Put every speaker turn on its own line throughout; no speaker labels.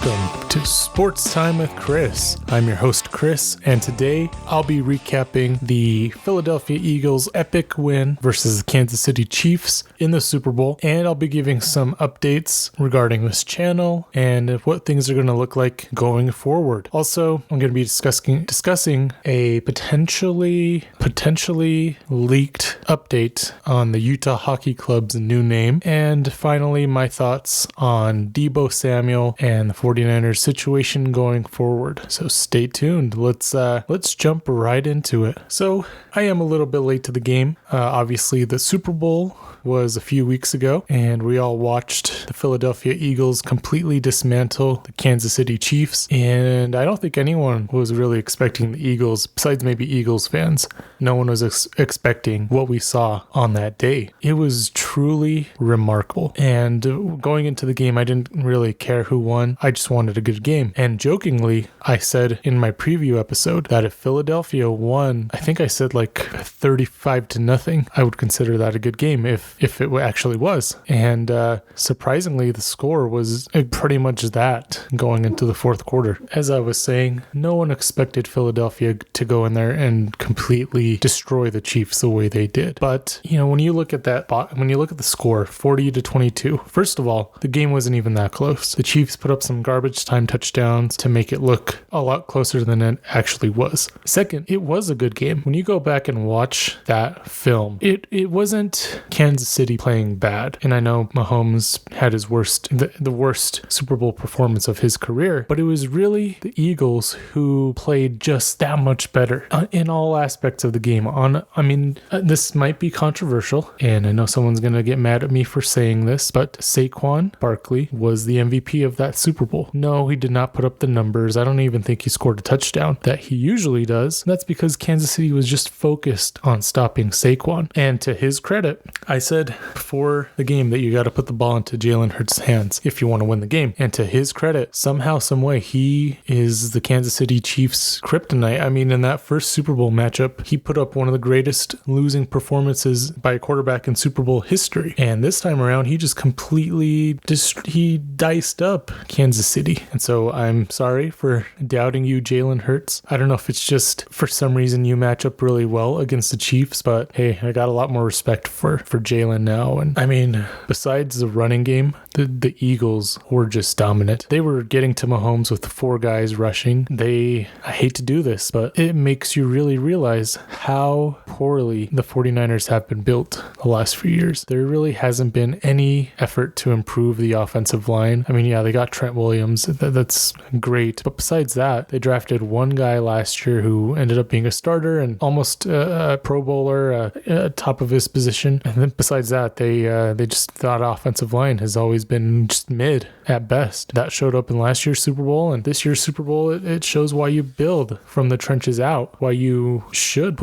Welcome to Sports Time with Chris. I'm your host, Chris, and today I'll be recapping the Philadelphia Eagles' epic win versus the Kansas City Chiefs in the Super Bowl, and I'll be giving some updates regarding this channel and what things are going to look like going forward. Also, I'm going to be discussing a potentially leaked update on the Utah Hockey Club's new name, and finally my thoughts on Deebo Samuel and the 49ers situation going forward. So stay tuned. Let's jump right into it. So I am a little bit late to the game. Obviously the Super Bowl was a few weeks ago, and we all watched the Philadelphia Eagles completely dismantle the Kansas City Chiefs, and I don't think anyone was really expecting the Eagles, besides maybe Eagles fans. No one was expecting what we saw on that day. It was truly remarkable, and going into the game, I didn't really care who won. I just wanted a good game, and jokingly, I said in my preview episode that if Philadelphia won, I think I said like 35-0, I would consider that a good game if it actually was. And surprisingly, the score was pretty much that going into the fourth quarter. As I was saying, no one expected Philadelphia to go in there and completely destroy the Chiefs the way they did. But, you know, when you look at the score, 40-22, first of all, the game wasn't even that close. The Chiefs put up some garbage time touchdowns to make it look a lot closer than it actually was. Second, it was a good game. When you go back and watch that film, it wasn't Kansas City playing bad. And I know Mahomes had his the worst Super Bowl performance of his career, but it was really the Eagles who played just that much better in all aspects of the game. This might be controversial, and I know someone's going to get mad at me for saying this, but Saquon Barkley was the MVP of that Super Bowl. No, he did not put up the numbers. I don't even think he scored a touchdown that he usually does. That's because Kansas City was just focused on stopping Saquon. And to his credit, I said before the game that you got to put the ball into Jalen Hurts' hands if you want to win the game. And to his credit, somehow, some way, he is the Kansas City Chiefs' kryptonite. I mean, in that first Super Bowl matchup, he put up one of the greatest losing performances by a quarterback in Super Bowl history. And this time around, he just completely he diced up Kansas City. And so I'm sorry for doubting you, Jalen Hurts. I don't know if it's just for some reason you match up really well against the Chiefs, but hey, I got a lot more respect for Jalen now. And I mean, besides the running game, the Eagles were just dominant. They were getting to Mahomes with 4 guys rushing. I hate to do this, but it makes you really realize how poorly the 49ers have been built the last few years. There really hasn't been any effort to improve the offensive line. I mean, yeah, they got Trent Williams. That's great. But besides that, they drafted one guy last year who ended up being a starter and almost a Pro Bowler, top of his position. And then besides that, they just thought offensive line has always been just mid at best. That showed up in last year's Super Bowl, and this year's Super Bowl, it shows why you build from the trenches out, why you should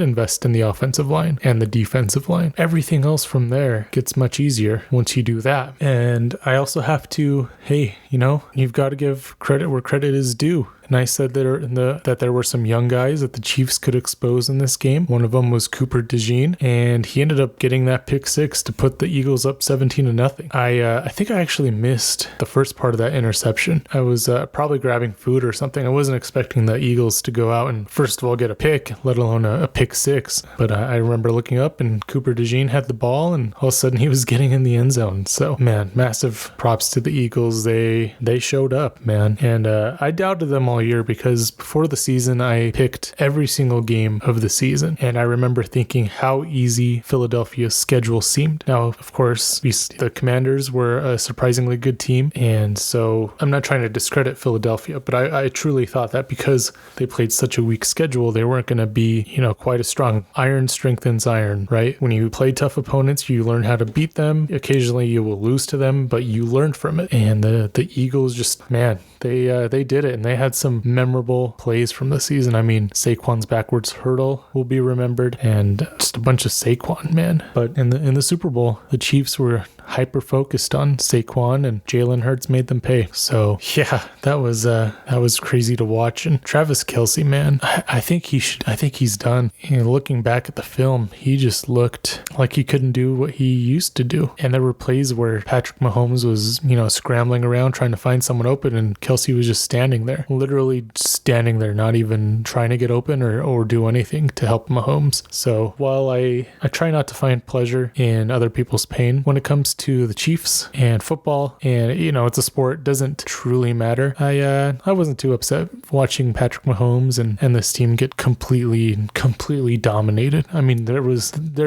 invest in the offensive line and the defensive line. Everything else from there gets much easier once you do that. And I also have to, you've got to give credit where credit is due. And I said that there were some young guys that the Chiefs could expose in this game. One of them was Cooper DeJean, and he ended up getting that pick 6 to put the Eagles up 17-0. I think I actually missed the first part of that interception. I was probably grabbing food or something. I wasn't expecting the Eagles to go out and first of all get a pick, let alone a pick 6. But I remember looking up and Cooper DeJean had the ball, and all of a sudden he was getting in the end zone. So man, massive props to the Eagles. They showed up, man, and I doubted them all year because before the season I picked every single game of the season, and I remember thinking how easy Philadelphia's schedule seemed. Now, of course, the Commanders were a surprisingly good team, and so I'm not trying to discredit Philadelphia, but I truly thought that because they played such a weak schedule, they weren't going to be, quite as strong. Iron strengthens iron, right? When you play tough opponents, you learn how to beat them. Occasionally you will lose to them, but you learn from it. And the Eagles just, man, they did it, and they had some memorable plays from the season. I mean, Saquon's backwards hurdle will be remembered, and just a bunch of Saquon, man. But in the Super Bowl, the Chiefs were hyper focused on Saquon, and Jalen Hurts made them pay. So yeah, that was crazy to watch. And Travis Kelce, man, I think he's done. Looking back at the film, he just looked like he couldn't do what he used to do. And there were plays where Patrick Mahomes was, scrambling around trying to find someone open, and Kelce was just standing there, literally standing there, not even trying to get open or do anything to help Mahomes. So while I try not to find pleasure in other people's pain when it comes to the Chiefs and football, and it's a sport, it doesn't truly matter. I wasn't too upset watching Patrick Mahomes and this team get completely dominated. I mean, there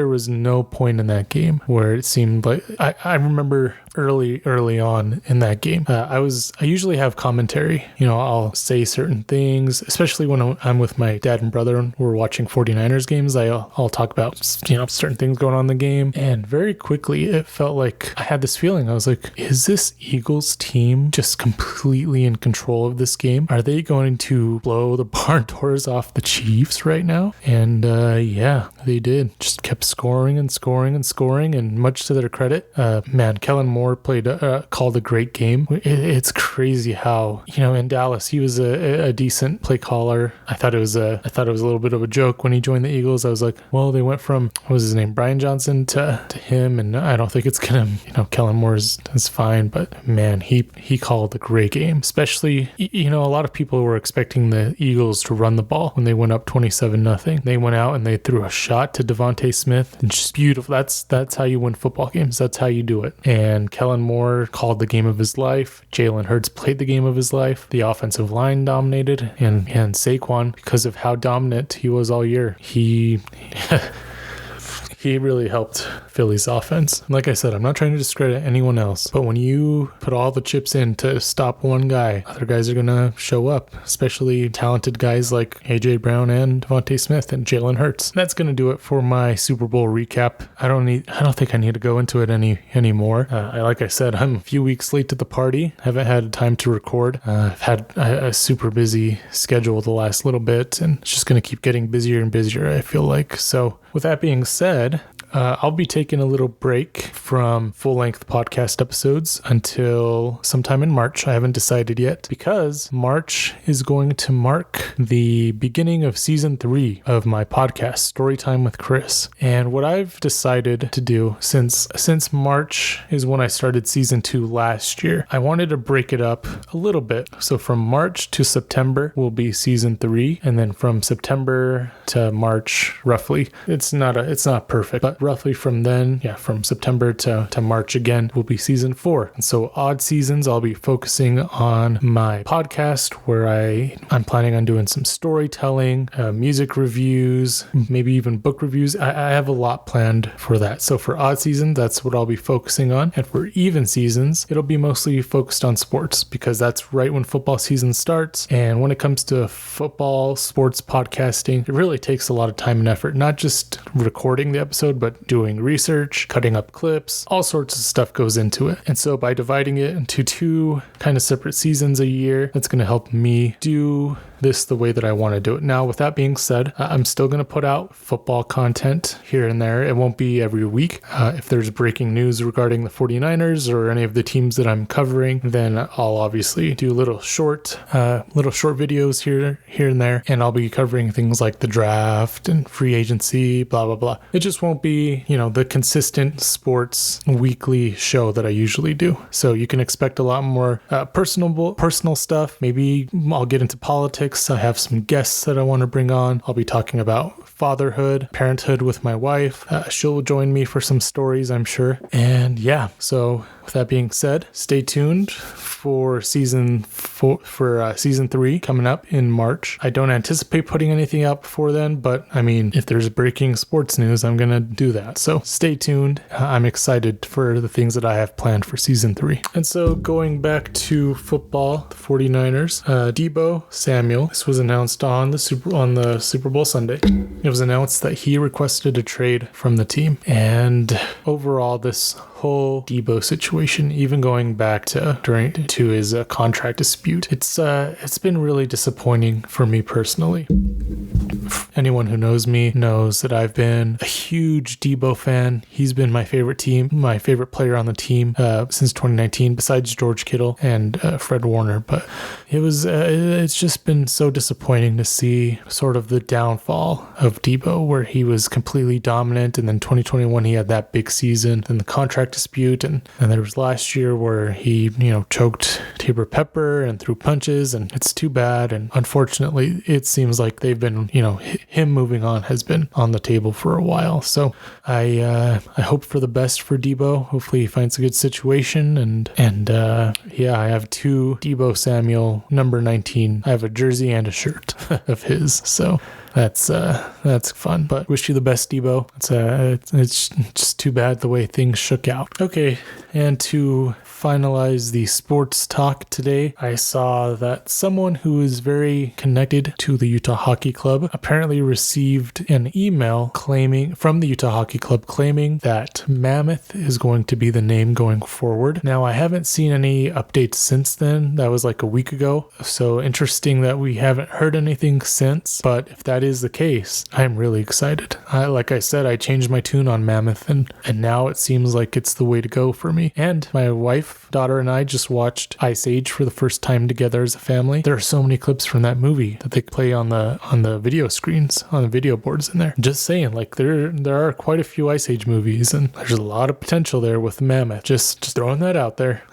was no point in that game where it seemed like I remember early on in that game. I usually have commentary. I'll say certain things, especially when I'm with my dad and brother and we're watching 49ers games. I'll talk about, certain things going on in the game. And very quickly, it felt like I had this feeling. I was like, is this Eagles team just completely in control of this game? Are they going to blow the barn doors off the Chiefs right now? And yeah, they did. Just kept scoring and scoring and scoring. And much to their credit, Kellen Moore called a great game. It's crazy how, in Dallas, he was a decent play caller. I thought it was a little bit of a joke when he joined the Eagles. I was like, well, they went from, what was his name, Brian Johnson to him, and I don't think it's gonna, Kellen Moore is fine, but man, he called a great game. Especially, a lot of people were expecting the Eagles to run the ball when they went up 27-0. They went out and they threw a shot to Devontae Smith, and just beautiful. That's how you win football games. That's how you do it. And Kellen Moore called the game of his life. Jalen Hurts played the game of his life. The offensive line dominated, and Saquon, because of how dominant he was all year, he really helped Philly's offense. Like I said, I'm not trying to discredit anyone else, but when you put all the chips in to stop one guy, other guys are going to show up, especially talented guys like AJ Brown and Devontae Smith and Jalen Hurts. That's going to do it for my Super Bowl recap. I don't think I need to go into it anymore. Like I said, I'm a few weeks late to the party. Haven't had time to record. I've had a super busy schedule the last little bit, and it's just going to keep getting busier and busier, I feel like. So with that being said, I'll be taking a little break from full-length podcast episodes until sometime in March. I haven't decided yet, because March is going to mark the beginning of season 3 of my podcast, Storytime with Chris. And what I've decided to do, since March is when I started season 2 last year, I wanted to break it up a little bit. So from March to September will be season 3, and then from September to March, roughly, it's not perfect, but roughly from then, from September to March again, will be season 4. And so odd seasons, I'll be focusing on my podcast, where I'm planning on doing some storytelling, music reviews, maybe even book reviews. I have a lot planned for that. So for odd seasons, that's what I'll be focusing on. And for even seasons, it'll be mostly focused on sports, because that's right when football season starts. And when it comes to football, sports podcasting, it really takes a lot of time and effort, not just recording the episode, but doing research, cutting up clips, all sorts of stuff goes into it. And so by dividing it into 2 kind of separate seasons a year, that's going to help me do this the way that I want to do it. Now, with that being said, I'm still going to put out football content here and there. It won't be every week. If there's breaking news regarding the 49ers or any of the teams that I'm covering, then I'll obviously do little short videos here and there, and I'll be covering things like the draft and free agency, blah, blah, blah. It just won't be, the consistent sports weekly show that I usually do. So you can expect a lot more personal stuff. Maybe I'll get into politics. I have some guests that I want to bring on. I'll be talking about fatherhood, parenthood with my wife. She'll join me for some stories, I'm sure. And yeah, so with that being said, stay tuned for season 3 coming up in March. I don't anticipate putting anything out before then, but I mean, if there's breaking sports news, I'm going to do that. So stay tuned. I'm excited for the things that I have planned for season 3. And so going back to football, the 49ers, Deebo Samuel, this was announced on the Super Bowl Sunday. It was announced that he requested a trade from the team. And overall, this whole Deebo situation, even going back to his contract dispute, it's been really disappointing for me personally. Anyone who knows me knows that I've been a huge Deebo fan. He's been my favorite player on the team since 2019, besides George Kittle and Fred Warner. But it's just been so disappointing to see sort of the downfall of Deebo, where he was completely dominant, and then 2021 he had that big season, and the contract dispute, and there was last year where he choked Tabor Pepper and threw punches, and it's too bad. And unfortunately, it seems like they've been him moving on has been on the table for a while. So I hope for the best for Deebo. Hopefully he finds a good situation, and I have 2 Deebo Samuel number 19. I have a jersey and a shirt of his, so that's fun. But wish you the best, Deebo. It's just too bad the way things shook out. Okay, and to finalize the sports talk today, I saw that someone who is very connected to the Utah Hockey Club apparently received an email from the Utah Hockey Club claiming that Mammoth is going to be the name going forward. Now, I haven't seen any updates since then. That was like a week ago. So interesting that we haven't heard anything since. But if that is the case, I'm really excited. Like I said, I changed my tune on Mammoth, and now it seems like it's the way to go for me. And my wife, daughter, and I just watched Ice Age for the first time together as a family. There are so many clips from that movie that they play on the video screens, on the video boards in there. Just saying, like there are quite a few Ice Age movies, and there's a lot of potential there with Mammoth. Just throwing that out there.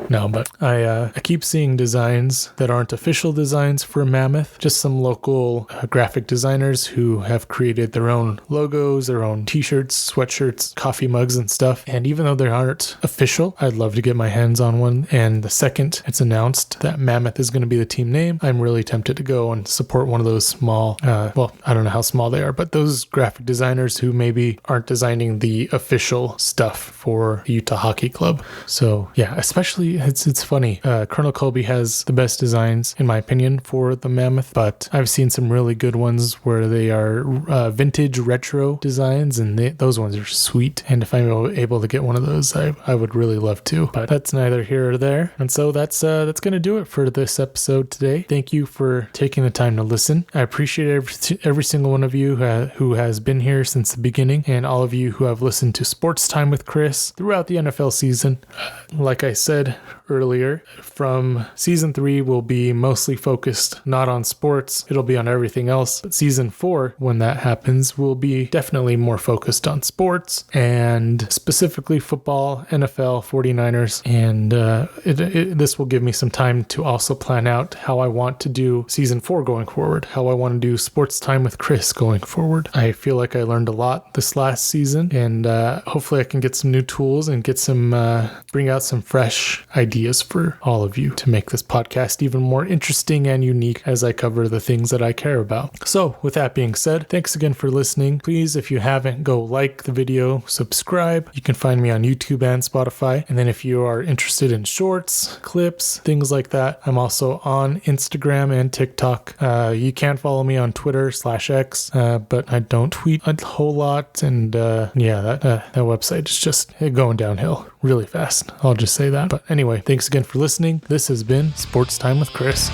No, but I keep seeing designs that aren't official designs for Mammoth. Just some local graphic designers who have created their own logos, their own t-shirts, sweatshirts, coffee mugs, and stuff. And even though they aren't official, I'd love to get my hands on one. And the second it's announced that Mammoth is going to be the team name, I'm really tempted to go and support one of those small, I don't know how small they are, but those graphic designers who maybe aren't designing the official stuff for the Utah Hockey Club. So yeah, especially it's funny. Colonel Colby has the best designs in my opinion for the Mammoth, but I've seen some really good ones where they are vintage retro designs, and those ones are sweet. And if I'm able to get one of those, I would really love to. But that's neither here or there. And so that's going to do it for this episode today. Thank you for taking the time to listen. I appreciate every single one of you who has been here since the beginning, and all of you who have listened to Sports Time with Chris throughout the NFL season. Like I said earlier, from season 3 will be mostly focused not on sports. It'll be on everything else. But season 4, when that happens, will be definitely more focused on sports, and specifically football, NFL, 49ers. And this will give me some time to also plan out how I want to do season 4 going forward, how I want to do Sports Time with Chris going forward. I feel like I learned a lot this last season, and hopefully I can get some new tools and get bring out some fresh ideas for all of you to make this podcast even more interesting and unique as I cover the things that I care about. So with that being said, thanks again for listening. Please, if you haven't, go like the video, subscribe. You can find me on YouTube and Spotify. And then if you are interested in shorts, clips, things like that, I'm also on Instagram and TikTok. You can follow me on Twitter/X, but I don't tweet a whole lot. And that website is just going downhill really fast. I'll just say that. But anyway, thanks again for listening. This has been Sports Time with Chris.